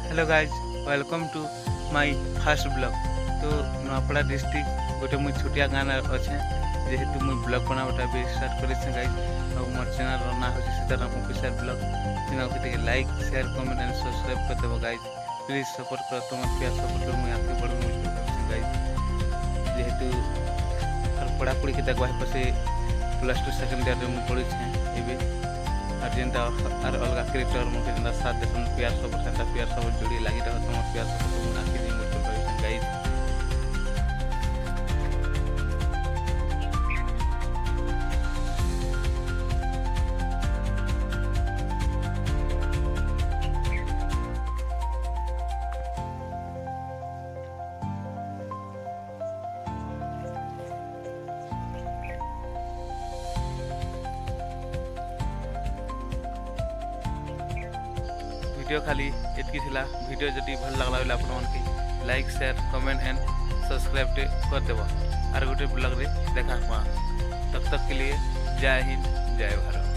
Hello guys, welcome to my first blog. तो Nuapada district गोटे मुझे छोटिया गाँव अच्छे जेहेतु मुझे ब्लॉग बनाटा भी स्टार्ट कर गाइज। और मोर चैनल ना हो Sitaram official blog. Tenali like share comment and subscribe कर देव गाइज। प्लीज सपोर्ट कर तुम प्यार सपोर्ट मुझे आगे बढ़ गाइज। जेहेतु पढ़ापढ़ी के देखा पसे +2 सेकेंड ईयर में पढ़ी ए और जेनता और अलग क्रिएटर मुझे जेनता साथ देखो प्यार सब सेंता प्यार सब जोड़ी लगी रहो तुम प्यार सब मुझे आखिर दिन मुझे गाइज। वीडियो खाली एतकी थिला। वीडियो जदि भल लगला बेले आपन के like share comment and subscribe कर देव और गोटे ब्लॉग रे देखा। तब तक के लिए जय हिंद जय भारत।